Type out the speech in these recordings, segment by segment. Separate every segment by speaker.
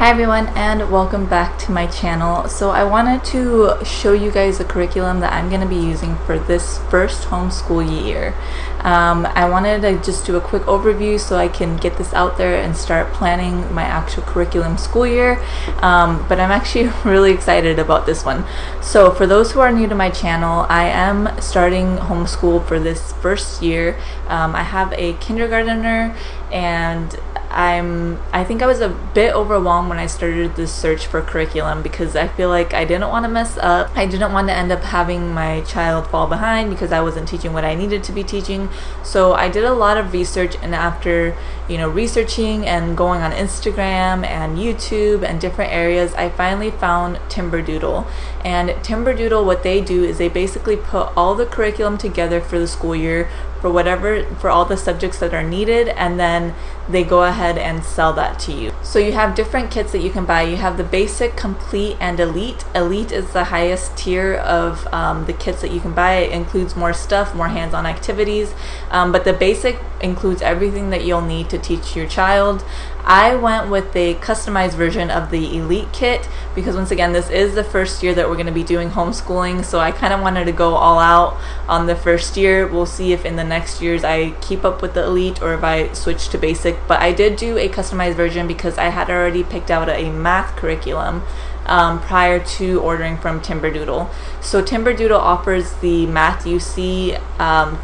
Speaker 1: Hi everyone, and welcome back to my channel. So I wanted to show you guys the curriculum that I'm going to be using for this first homeschool year. I wanted to just do a quick overview so I can get this out there and start planning my actual curriculum school year, but I'm actually really excited about this one. So for those who are new to my channel, I am starting homeschool for this first year. I have a kindergartner, and I think I was a bit overwhelmed when I started this search for curriculum because I feel like I didn't want to mess up. I didn't want to end up having my child fall behind because I wasn't teaching what I needed to be teaching. So I did a lot of research, and after researching and going on Instagram and YouTube and different areas, I finally found Timberdoodle. And Timberdoodle, what they do is they basically put all the curriculum together for the school year for all the subjects that are needed, and then they go ahead and sell that to you. So you have different kits that you can buy. You have the basic, complete, and elite. Elite is the highest tier of the kits that you can buy. It includes more stuff, more hands-on activities, but the basic includes everything that you'll need to teach your child. I went with a customized version of the elite kit because, once again, this is the first year that we're going to be doing homeschooling, so I kind of wanted to go all out on the first year. We'll see if in the next years I keep up with the elite or if I switch to basic, but I did do a customized version because I had already picked out a math curriculum prior to ordering from Timberdoodle. So Timberdoodle offers the Math UC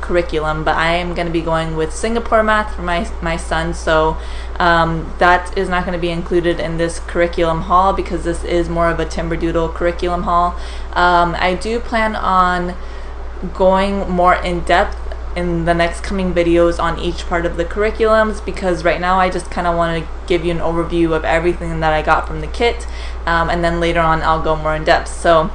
Speaker 1: curriculum, but I am going to be going with Singapore math for my son, so that is not going to be included in this curriculum haul because this is more of a Timberdoodle curriculum haul. I do plan on going more in depth in the next coming videos on each part of the curriculums, because right now I just kind of want to give you an overview of everything that I got from the kit, and then later on I'll go more in depth. So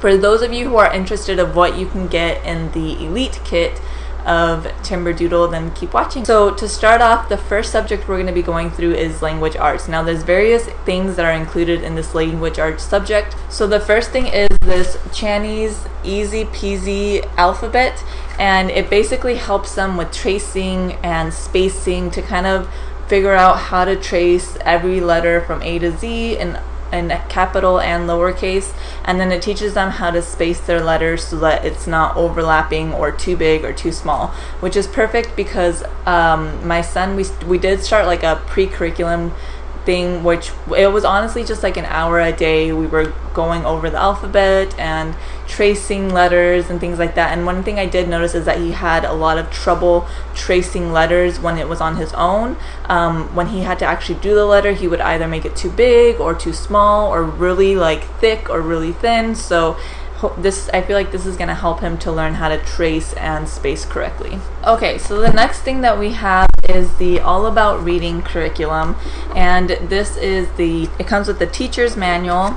Speaker 1: for those of you who are interested of what you can get in the elite kit of Timberdoodle, then keep watching. So to start off, the first subject we're going to be going through is language arts. Now there's various things that are included in this language arts subject. So the first thing is this Chinese easy peasy alphabet, and it basically helps them with tracing and spacing to kind of figure out how to trace every letter from A to Z in capital and lowercase, and then it teaches them how to space their letters so that it's not overlapping or too big or too small, which is perfect because my son, we did start like a pre-curriculum thing, which it was honestly just like an hour a day. We were going over the alphabet and tracing letters and things like that, and one thing I did notice is that he had a lot of trouble tracing letters when it was on his own. When he had to actually do the letter, he would either make it too big or too small or really like thick or really thin. So I feel like this is going to help him to learn how to trace and space correctly. Okay, so the next thing that we have is the All About Reading curriculum, and it comes with the teacher's manual.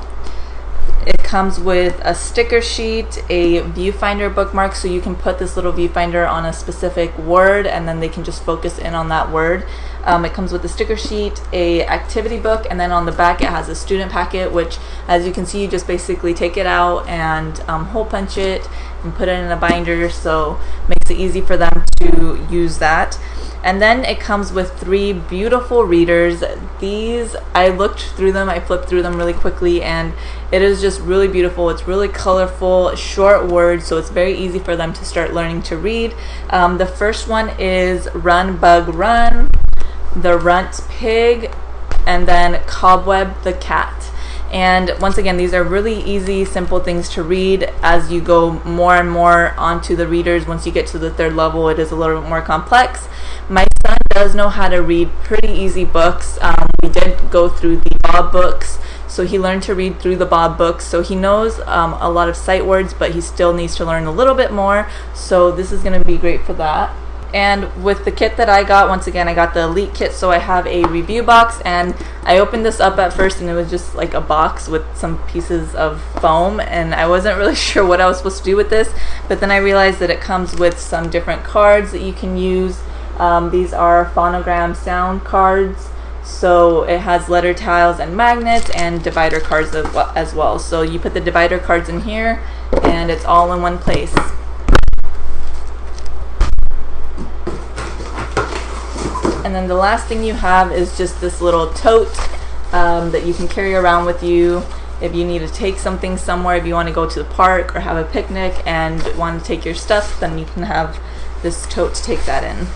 Speaker 1: It comes with a sticker sheet, a viewfinder bookmark, so you can put this little viewfinder on a specific word and then they can just focus in on that word. It comes with a sticker sheet, a activity book, and then on the back it has a student packet, which, as you can see, you just basically take it out and hole punch it and put it in a binder, so it makes it easy for them to use that. And then it comes with 3 beautiful readers. These, I looked through them, I flipped through them really quickly, and it is just really beautiful. It's really colorful, short words, so it's very easy for them to start learning to read. The first one is Run Bug Run, The Runt Pig, and then Cobweb the Cat. And once again, these are really easy, simple things to read. As you go more and more onto the readers, once you get to the 3rd level, it is a little bit more complex. My son does know how to read pretty easy books. We did go through the Bob books, so he learned to read through the Bob books. So he knows a lot of sight words, but he still needs to learn a little bit more. So this is going to be great for that. And with the kit that I got, once again, I got the elite kit, so I have a review box, and I opened this up at first and it was just like a box with some pieces of foam, and I wasn't really sure what I was supposed to do with this, but then I realized that it comes with some different cards that you can use. These are phonogram sound cards, so it has letter tiles and magnets and divider cards as well. So you put the divider cards in here and it's all in one place. And then the last thing you have is just this little tote that you can carry around with you if you need to take something somewhere. If you want to go to the park or have a picnic and want to take your stuff, then you can have this tote to take that in.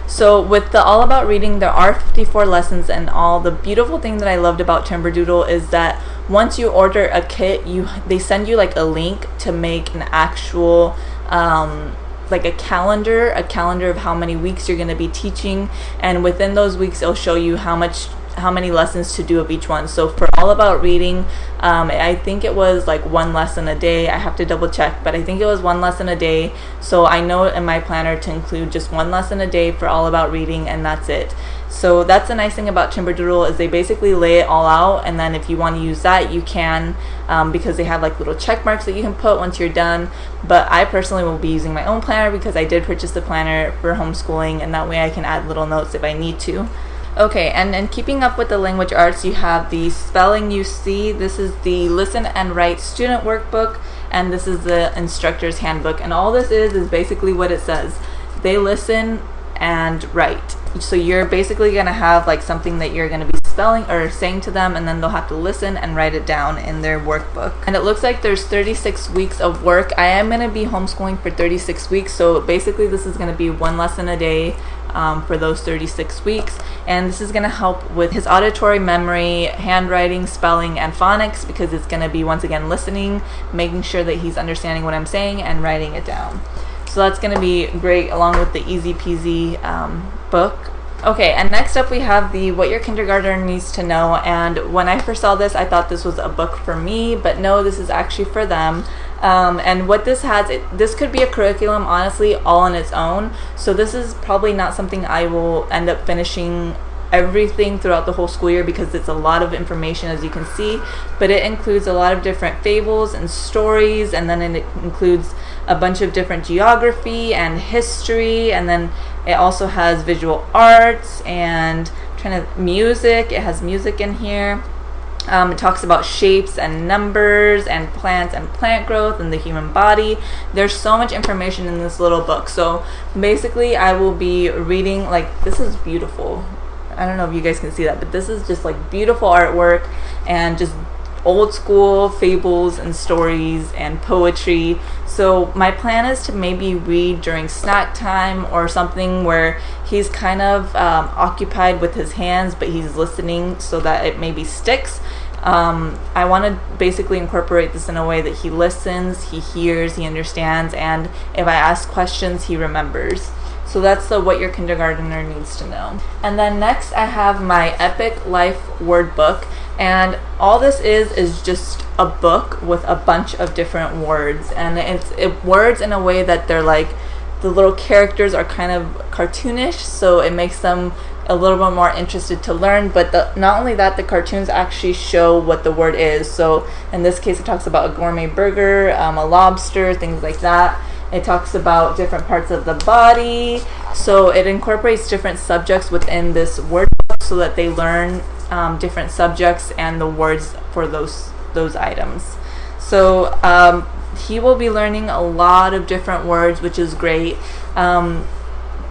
Speaker 1: So with the All About Reading, there are 54 lessons, and all the beautiful thing that I loved about Timberdoodle is that once you order a kit, they send you like a link to make an actual like a calendar of how many weeks you're going to be teaching, and within those weeks it'll show you how many lessons to do of each one. So for All About Reading, I think it was like 1 lesson a day. I have to double check, but I think it was 1 lesson a day. So I know in my planner to include just 1 lesson a day for All About Reading, and that's it. So that's the nice thing about Timberdoodle, is they basically lay it all out, and then if you want to use that, you can, because they have like little check marks that you can put once you're done. But I personally will be using my own planner because I did purchase the planner for homeschooling, and that way I can add little notes if I need to. Okay, and keeping up with the language arts, you have the Spelling You See. This is the Listen and Write Student Workbook, and this is the Instructor's Handbook. And all this is basically what it says. They listen and write. So you're basically going to have like something that you're going to be spelling or saying to them, and then they'll have to listen and write it down in their workbook. And it looks like there's 36 weeks of work. I am going to be homeschooling for 36 weeks, so basically this is going to be 1 lesson a day for those 36 weeks, and this is going to help with his auditory memory, handwriting, spelling, and phonics, because it's going to be once again listening, making sure that he's understanding what I'm saying, and writing it down. So that's going to be great, along with the easy peasy book. Okay, and next up we have the What Your Kindergartner Needs to Know, and when I first saw this, I thought this was a book for me, but no, this is actually for them. And what this has, this could be a curriculum, honestly, all on its own. So this is probably not something I will end up finishing everything throughout the whole school year, because it's a lot of information, as you can see, but it includes a lot of different fables and stories, and then it includes a bunch of different geography and history, and then it also has visual arts and music. It has music in here. It talks about shapes and numbers and plants and plant growth and the human body. There's so much information in this little book. So basically I will be reading, like, this is beautiful. I don't know if you guys can see that, but this is just like beautiful artwork and just old school fables and stories and poetry. So my plan is to maybe read during snack time or something where he's kind of occupied with his hands, but he's listening so that it maybe sticks. I want to basically incorporate this in a way that he listens, he hears, he understands, and if I ask questions, he remembers. So that's the What Your Kindergartner Needs to Know. And then next I have my Epic Life Word Book, and all this is just a book with a bunch of different words, and it's words in a way that they're like, the little characters are kind of cartoonish, so it makes them a little bit more interested to learn. But not only that, the cartoons actually show what the word is. So in this case it talks about a gourmet burger, a lobster, things like that. It talks about different parts of the body, so it incorporates different subjects within this word book so that they learn different subjects and the words for those items. So he will be learning a lot of different words, which is great,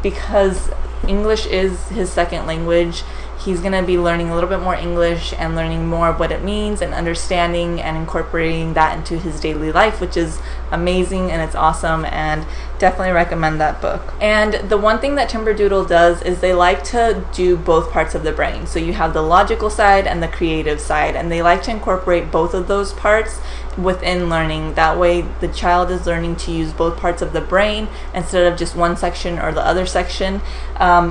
Speaker 1: because English is his second language. He's going to be learning a little bit more English and learning more of what it means and understanding and incorporating that into his daily life, which is amazing and it's awesome, and definitely recommend that book. And the one thing that Timberdoodle does is they like to do both parts of the brain. So you have the logical side and the creative side, and they like to incorporate both of those parts within learning. That way the child is learning to use both parts of the brain instead of just one section or the other section.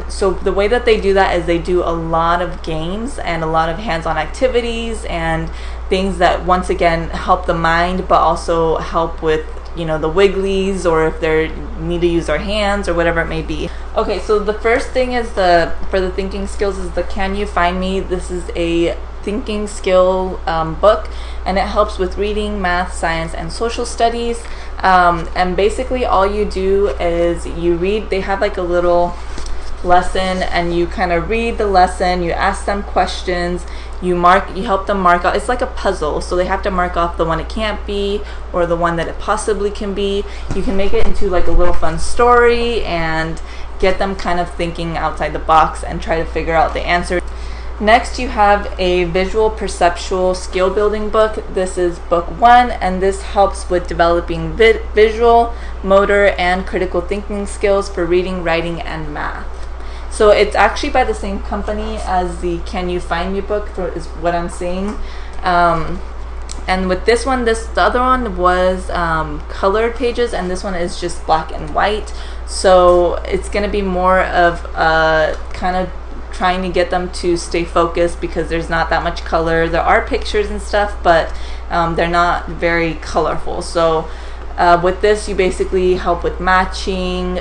Speaker 1: So the way that they do that is they do a lot of games and a lot of hands-on activities and things that once again help the mind, but also help with, you know, the wigglies, or if they need to use their hands or whatever it may be. Okay, so the first thing is for the thinking skills is the Can You Find Me? This is a thinking skill book, and it helps with reading, math, science, and social studies. And basically all you do is you read. They have like a little lesson, and you kind of read the lesson, you ask them questions, you help them mark out. It's like a puzzle, so they have to mark off the one it can't be or the one that it possibly can be. You can make it into like a little fun story and get them kind of thinking outside the box and try to figure out the answer. Next, you have a visual perceptual skill building book. This is book 1, and this helps with developing visual, motor, and critical thinking skills for reading, writing, and math. So it's actually by the same company as the Can You Find Me book, is what I'm seeing. And with this one, the other one was colored pages, and this one is just black and white. So it's going to be more of kind of trying to get them to stay focused because there's not that much color. There are pictures and stuff, but they're not very colorful. So with this, you basically help with matching,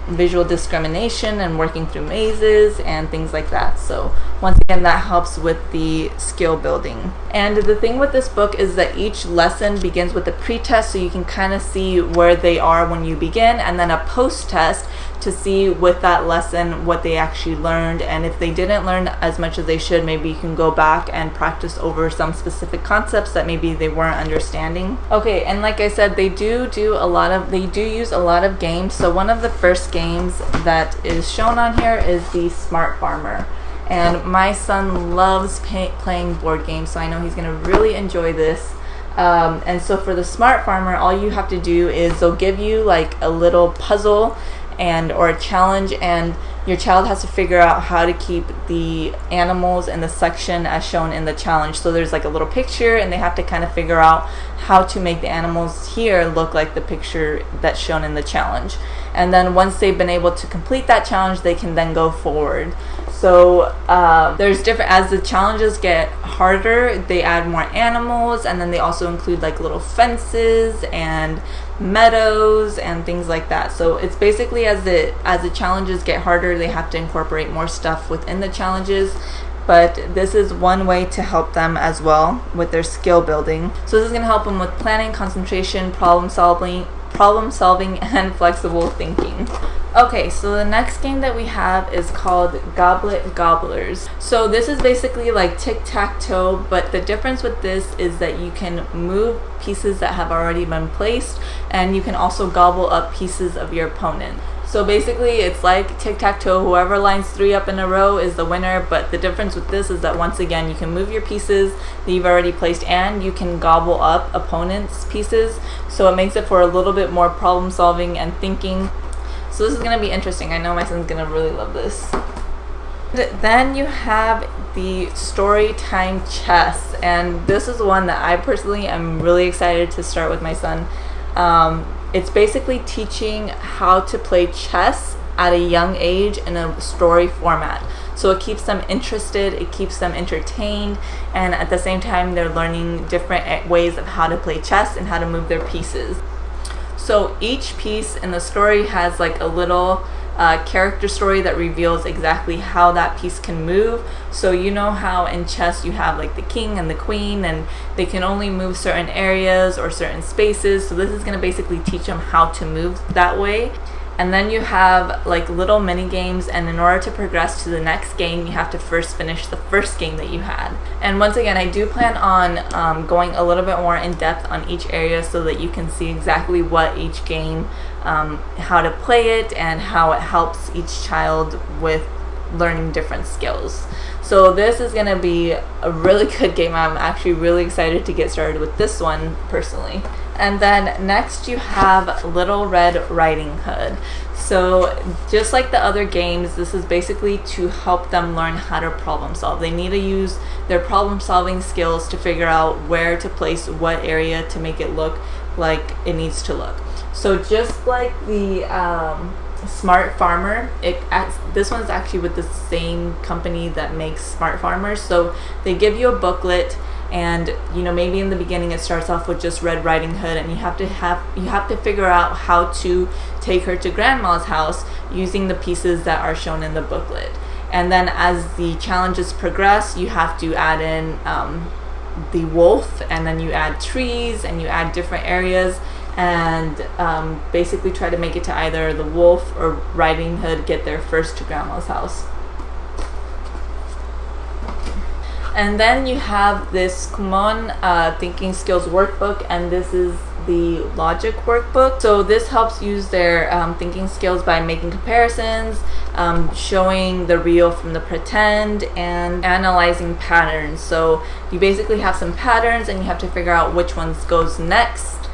Speaker 1: visual discrimination, and working through mazes and things like that. So once again, that helps with the skill building. And the thing with this book is that each lesson begins with a pre-test, so you can kind of see where they are when you begin, and then a post-test to see with that lesson what they actually learned. And if they didn't learn as much as they should, maybe you can go back and practice over some specific concepts that maybe they weren't understanding. Okay, and like I said, they do use a lot of games. So one of the first games that is shown on here is the Smart Farmer. And my son loves playing board games, so I know he's going to really enjoy this. And so for the Smart Farmer, all you have to do is they'll give you like a little puzzle or a challenge, and your child has to figure out how to keep the animals in the section as shown in the challenge. So there's like a little picture, and they have to kind of figure out how to make the animals here look like the picture that's shown in the challenge. And then once they've been able to complete that challenge, they can then go forward. So there's different, as the challenges get harder, they add more animals, and then they also include like little fences and meadows and things like that. So it's basically as the challenges get harder, they have to incorporate more stuff within the challenges. But this is one way to help them as well with their skill building. So this is going to help them with planning, concentration, problem solving, and flexible thinking. Okay, so the next game that we have is called Goblet Gobblers. So this is basically like tic-tac-toe, but the difference with this is that you can move pieces that have already been placed, and you can also gobble up pieces of your opponent. So basically it's like tic-tac-toe, whoever lines 3 up in a row is the winner, but the difference with this is that once again you can move your pieces that you've already placed, and you can gobble up opponents' pieces, so it makes it for a little bit more problem solving and thinking. So this is going to be interesting. I know my son's going to really love this. Then you have the story time chess, and this is one that I personally am really excited to start with my son. It's basically teaching how to play chess at a young age in a story format. So it keeps them interested, it keeps them entertained, and at the same time they're learning different ways of how to play chess and how to move their pieces. So each piece in the story has like a little character story that reveals exactly how that piece can move. So you know how in chess you have like the king and the queen, and they can only move certain areas or certain spaces. So this is going to basically teach them how to move that way. And then you have like little mini games, and in order to progress to the next game, you have to first finish the first game that you had. And once again, I do plan on going a little bit more in depth on each area so that you can see exactly what each game, how to play it, and how it helps each child with learning different skills. So this is going to be a really good game. I'm actually really excited to get started with this one personally. And then next you have Little Red Riding Hood. So just like the other games, this is basically to help them learn how to problem solve. They need to use their problem solving skills to figure out where to place what area to make it look like it needs to look. So just like the Smart Farmer, this one's actually with the same company that makes Smart Farmers. So they give you a booklet, and you know, maybe in the beginning it starts off with just Red Riding Hood, and you have to figure out how to take her to grandma's house using the pieces that are shown in the booklet. And then as the challenges progress, you have to add in the wolf, and then you add trees, and you add different areas, and basically try to make it to either the wolf or Riding Hood get there first to grandma's house. And then you have this Kumon Thinking Skills Workbook, and this is the logic workbook. So this helps use their thinking skills by making comparisons, showing the real from the pretend, and analyzing patterns. So you basically have some patterns and you have to figure out which ones goes next,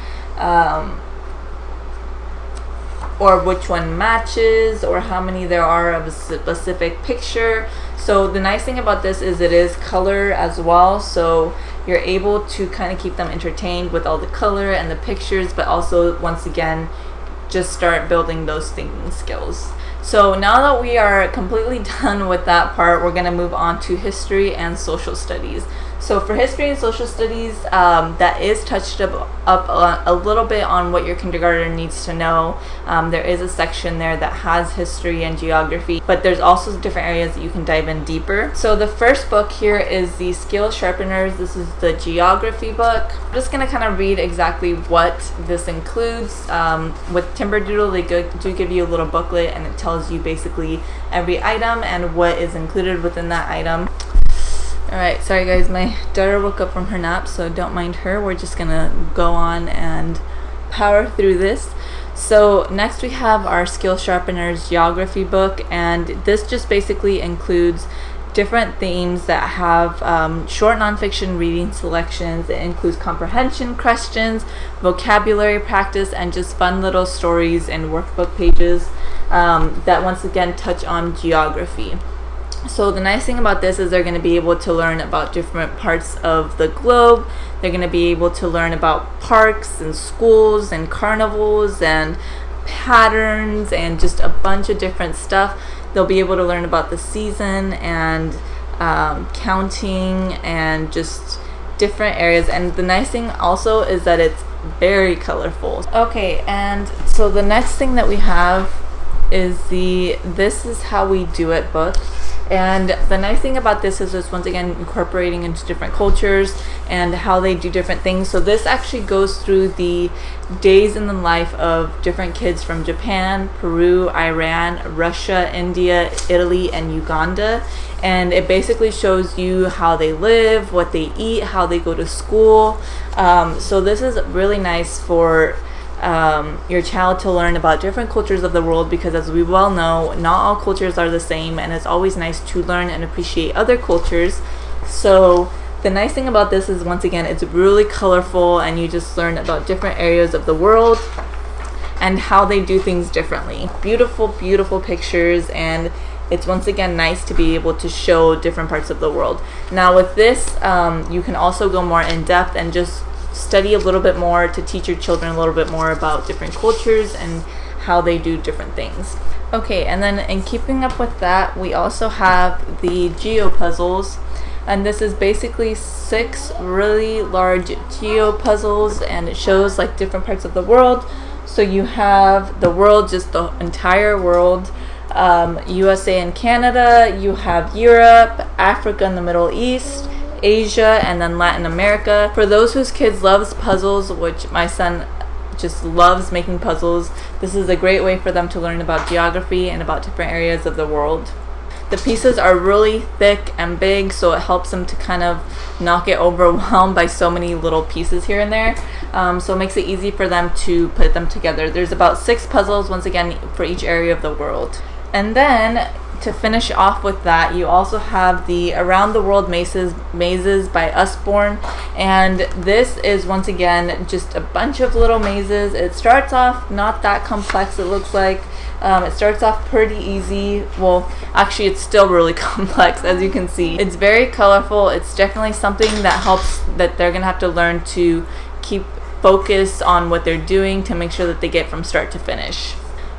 Speaker 1: or which one matches, or how many there are of a specific picture. So the nice thing about this is it is color as well, so you're able to kind of keep them entertained with all the color and the pictures, but also once again just start building those thinking skills. So now that we are completely done with that part, we're going to move on to history and social studies. So for history and social studies, that is touched up a little bit on what your kindergartner needs to know. There is a section there that has history and geography, but there's also different areas that you can dive in deeper. So the first book here is the Skill Sharpeners. This is the geography book. I'm just going to kind of read exactly what this includes. With Timberdoodle, they do give you a little booklet, and it tells you basically every item and what is included within that item. Alright, sorry guys, my daughter woke up from her nap, so don't mind her. We're just gonna go on and power through this. So next we have our Skill Sharpeners geography book, and this just basically includes different themes that have short nonfiction reading selections. It includes comprehension questions, vocabulary practice, and just fun little stories and workbook pages that once again touch on geography. So the nice thing about this is they're going to be able to learn about different parts of the globe. They're going to be able to learn about parks and schools and carnivals and patterns and just a bunch of different stuff. They'll be able to learn about the season and counting and just different areas. And the nice thing also is that it's very colorful. Okay, and so the next thing that we have is the This Is How We Do It book. And the nice thing about this is it's once again incorporating into different cultures and how they do different things. So this actually goes through the days in the life of different kids from Japan, Peru, Iran, Russia, India, Italy, and Uganda. And it basically shows you how they live, what they eat, how they go to school. So this is really nice for your child to learn about different cultures of the world, because as we well know, not all cultures are the same, and it's always nice to learn and appreciate other cultures. So the nice thing about this is once again it's really colorful, and you just learn about different areas of the world and how they do things differently. Beautiful, beautiful pictures, and it's once again nice to be able to show different parts of the world. Now with this, you can also go more in depth and just study a little bit more to teach your children a little bit more about different cultures and how they do different things. Okay, and then in keeping up with that, we also have the Geopuzzles, and this is basically 6 really large Geopuzzles, and it shows like different parts of the world. So you have the world, just the entire world, USA and Canada, you have Europe, Africa and the Middle East, Asia, and then Latin America. For those whose kids loves puzzles, which my son just loves making puzzles, this is a great way for them to learn about geography and about different areas of the world. The pieces are really thick and big, so it helps them to kind of not get overwhelmed by so many little pieces here and there. So it makes it easy for them to put them together. There's about 6 puzzles, once again, for each area of the world. And then to finish off with that, you also have the Around the World Mazes by Usborne, and this is once again just a bunch of little mazes. It starts off not that complex, it looks like. It starts off pretty easy. Well, actually it's still really complex, as you can see. It's very colorful. It's definitely something that helps, that they're gonna have to learn to keep focus on what they're doing to make sure that they get from start to finish.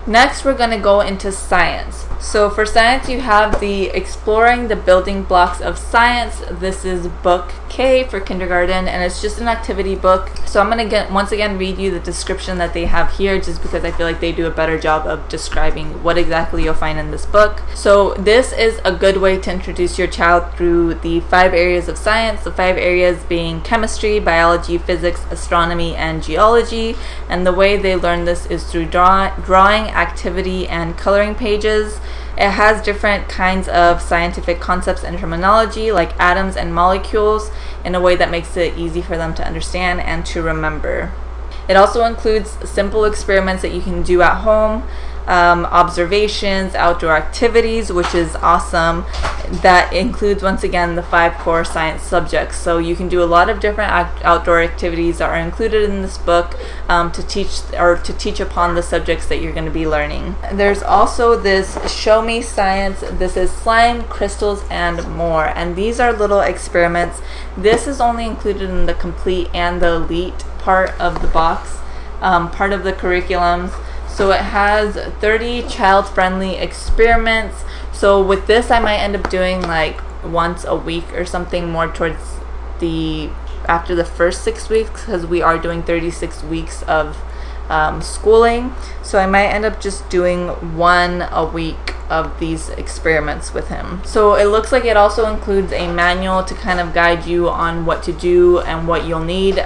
Speaker 1: Next, we're going to go into science. So for science, you have the Exploring the Building Blocks of Science. This is book K for kindergarten, and it's just an activity book. So I'm going to once again read you the description that they have here, just because I feel like they do a better job of describing what exactly you'll find in this book. So this is a good way to introduce your child through the 5 areas of science, the 5 areas being chemistry, biology, physics, astronomy, and geology. And the way they learn this is through drawing, activity, and coloring pages. It has different kinds of scientific concepts and terminology like atoms and molecules in a way that makes it easy for them to understand and to remember. It also includes simple experiments that you can do at home, observations, outdoor activities, which is awesome. That includes, once again, the 5 core science subjects. So you can do a lot of different outdoor activities that are included in this book to teach upon the subjects that you're going to be learning. There's also this Show Me Science. This is slime, crystals, and more. And these are little experiments. This is only included in the complete and the elite part of the box, part of the curriculums. So it has 30 child-friendly experiments. So with this, I might end up doing like once a week or something, more towards after the first 6 weeks, because we are doing 36 weeks of schooling. So I might end up just doing 1 a week of these experiments with him. So it looks like it also includes a manual to kind of guide you on what to do and what you'll need.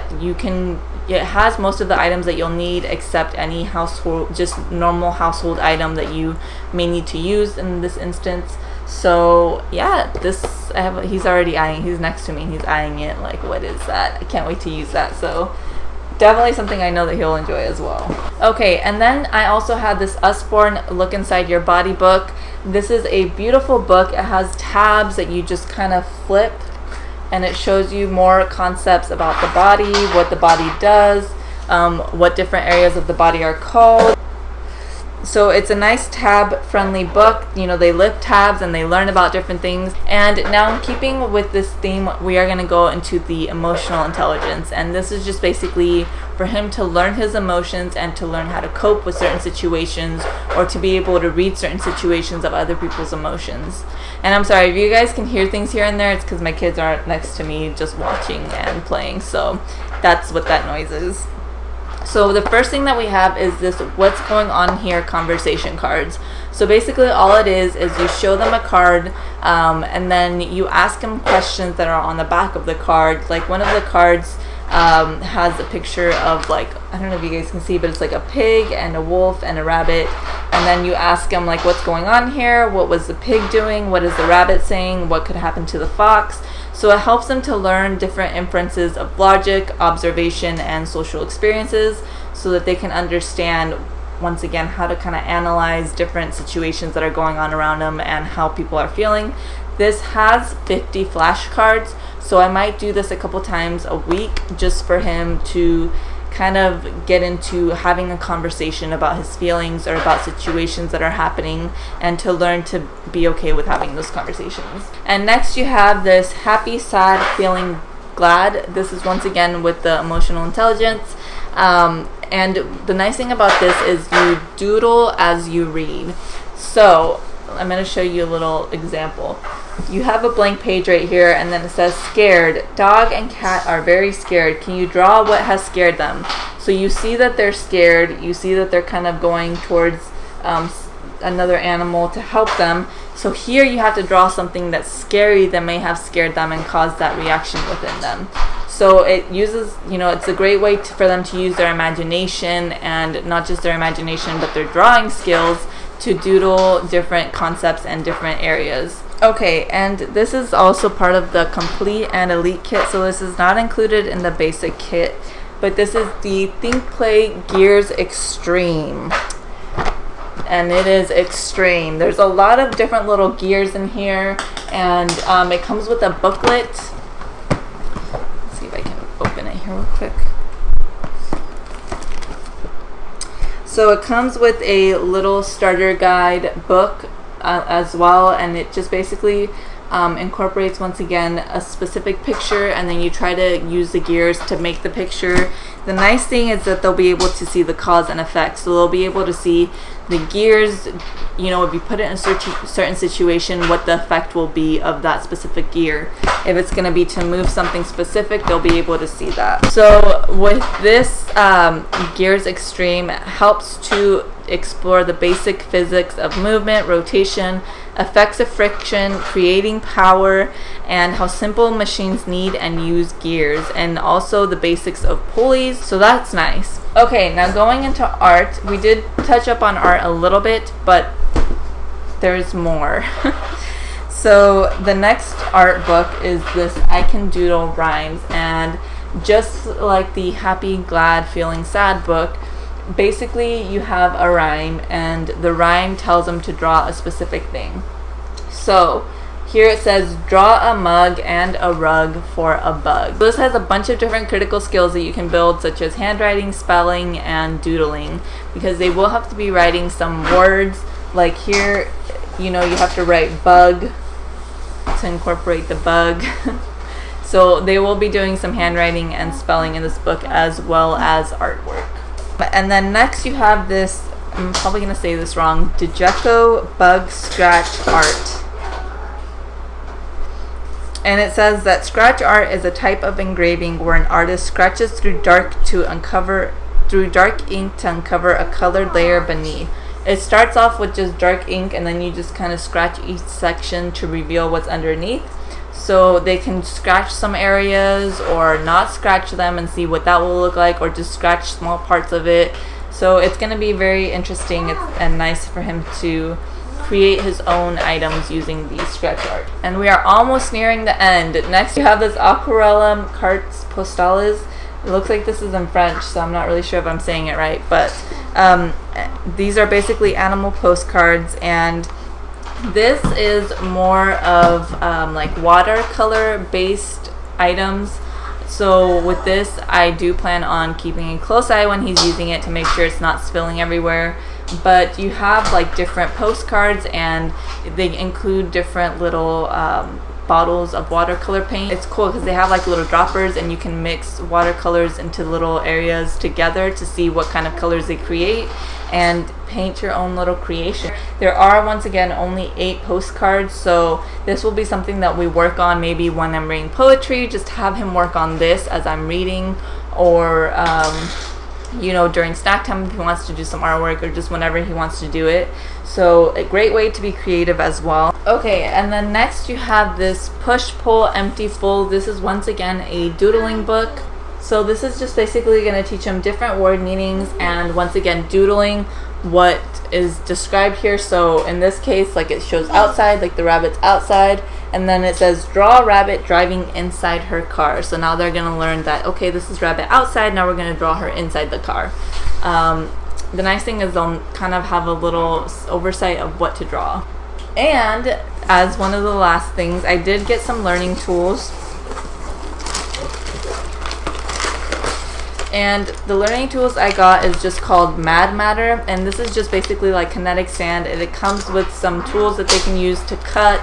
Speaker 1: It has most of the items that you'll need, except any household, just normal household item that you may need to use in this instance. So yeah, he's already eyeing, he's next to me, he's eyeing it like, what is that? I can't wait to use that. So definitely something I know that he'll enjoy as well. Okay, and then I also had this Usborne Look Inside Your Body book. This is a beautiful book. It has tabs that you just kind of flip, and it shows you more concepts about the body, what the body does, what different areas of the body are called. So it's a nice tab-friendly book. You know, they lift tabs and they learn about different things. And now, in keeping with this theme, we are going to go into the emotional intelligence. And this is just basically for him to learn his emotions and to learn how to cope with certain situations, or to be able to read certain situations of other people's emotions. And I'm sorry if you guys can hear things here and there, it's because my kids aren't next to me just watching and playing. So that's what that noise is. So the first thing that we have is this What's Going On Here conversation cards. So basically all it is you show them a card, and then you ask them questions that are on the back of the card. Like one of the cards has a picture of, like, I don't know if you guys can see, but it's like a pig and a wolf and a rabbit. And then you ask them, like, what's going on here? What was the pig doing? What is the rabbit saying? What could happen to the fox? So it helps them to learn different inferences of logic, observation, and social experiences, so that they can understand, once again, how to kind of analyze different situations that are going on around them and how people are feeling. This has 50 flashcards, so I might do this a couple times a week just for him to kind of get into having a conversation about his feelings or about situations that are happening, and to learn to be okay with having those conversations. And next you have this Happy, Sad, Feeling Glad. This is once again with the emotional intelligence. And the nice thing about this is you doodle as you read. So I'm going to show you a little example. You have a blank page right here, and then it says scared. Dog and cat are very scared. Can you draw what has scared them? So you see that they're scared. You see that they're kind of going towards another animal to help them. So here you have to draw something that's scary that may have scared them and caused that reaction within them. So it uses, it's a great way for them to use their imagination, and not just their imagination, but their drawing skills, to doodle different concepts and different areas. Okay, and this is also part of the complete and elite kit, so this is not included in the basic kit, but this is the Think Play Gears Extreme. And it is extreme. There's a lot of different little gears in here, and it comes with a booklet. Let's see if I can open it here real quick. So it comes with a little starter guide book as well, and it just basically incorporates, once again, a specific picture, and then you try to use the gears to make the picture. The nice thing is that they'll be able to see the cause and effect, so they'll be able to see the gears, if you put it in a certain situation, what the effect will be of that specific gear. If it's going to be to move something specific, they'll be able to see that. So with this Gears Extreme, it helps to explore the basic physics of movement, rotation, effects of friction, creating power, and how simple machines need and use gears, and also the basics of pulleys. So that's nice. Okay, now going into art, we did touch up on art a little bit, but there's more. So the next art book is this I Can Doodle Rhymes, and just like the happy, glad, feeling sad book. Basically, you have a rhyme, and the rhyme tells them to draw a specific thing. So here it says, draw a mug and a rug for a bug. This has a bunch of different critical skills that you can build, such as handwriting, spelling, and doodling, because they will have to be writing some words. Like here, you know, you have to write bug to incorporate the bug. So they will be doing some handwriting and spelling in this book, as well as artwork. And then next you have this, I'm probably going to say this wrong, Dejecto Bug Scratch Art. And it says that scratch art is a type of engraving where an artist scratches through dark ink to uncover a colored layer beneath. It starts off with just dark ink, and then you just kind of scratch each section to reveal what's underneath. So they can scratch some areas or not scratch them and see what that will look like, or just scratch small parts of it. So it's going to be very interesting and nice for him to create his own items using the scratch art. And we are almost nearing the end. Next you have this Aquarella Cartes Postales. It looks like this is in French, so I'm not really sure if I'm saying it right, but these are basically animal postcards, and this is more of like watercolor based items. So with this, I do plan on keeping a close eye when he's using it to make sure it's not spilling everywhere. But you have like different postcards, and they include different little bottles of watercolor paint. It's cool because they have like little droppers, and you can mix watercolors into little areas together to see what kind of colors they create and paint your own little creation. There are, once again, only 8 postcards, so this will be something that we work on maybe when I'm reading poetry. Just have him work on this as I'm reading, or you know, during snack time if he wants to do some artwork, or just whenever he wants to do it. So a great way to be creative as well. Okay, and then next you have this Push, Pull, Empty, Full. This is once again a doodling book. So this is just basically going to teach him different word meanings, and once again doodling what is described here. So in this case, like, it shows outside, like the rabbit's outside, and then it says draw a rabbit driving inside her car. So now they're going to learn that, okay, this is rabbit outside, now we're going to draw her inside the car. The nice thing is they'll kind of have a little oversight of what to draw. And as one of the last things, I did get some learning tools. And the learning tools I got is just called Mad Matter, and this is just basically like kinetic sand, and it comes with some tools that they can use to cut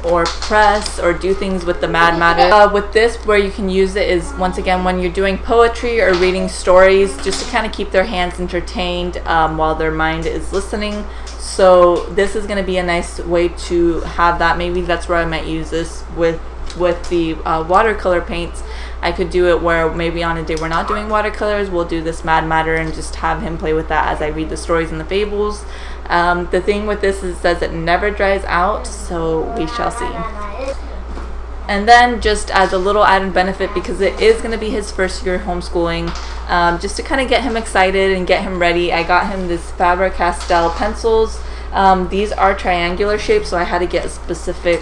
Speaker 1: or press or do things with the Mad Matter. With this, where you can use it is, once again, when you're doing poetry or reading stories, just to kind of keep their hands entertained while their mind is listening. So this is going to be a nice way to have that. Maybe that's where I might use this with the watercolor paints. I could do it where maybe on a day we're not doing watercolors, we'll do this Mad Matter and just have him play with that as I read the stories and the fables. The thing with this is it says it never dries out, so we shall see. And then just as a little added benefit, because it is going to be his first year homeschooling, just to kind of get him excited and get him ready, I got him this Faber-Castell pencils. These are triangular shapes, so I had to get a specific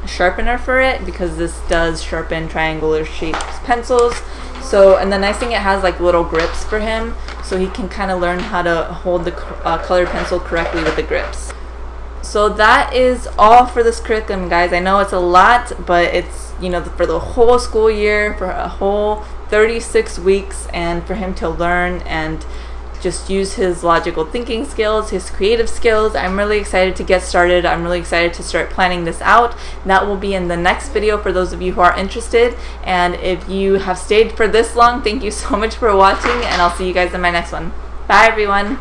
Speaker 1: sharpener for it, because this does sharpen triangular shaped pencils. So, and the nice thing, it has like little grips for him, so he can kind of learn how to hold the colored pencil correctly with the grips. So that is all for this curriculum, guys. I know it's a lot, but it's, you know, for the whole school year, for a whole 36 weeks, and for him to learn and just use his logical thinking skills, his creative skills. I'm really excited to get started. I'm really excited to start planning this out. That will be in the next video for those of you who are interested. And if you have stayed for this long, thank you so much for watching, and I'll see you guys in my next one. Bye, everyone.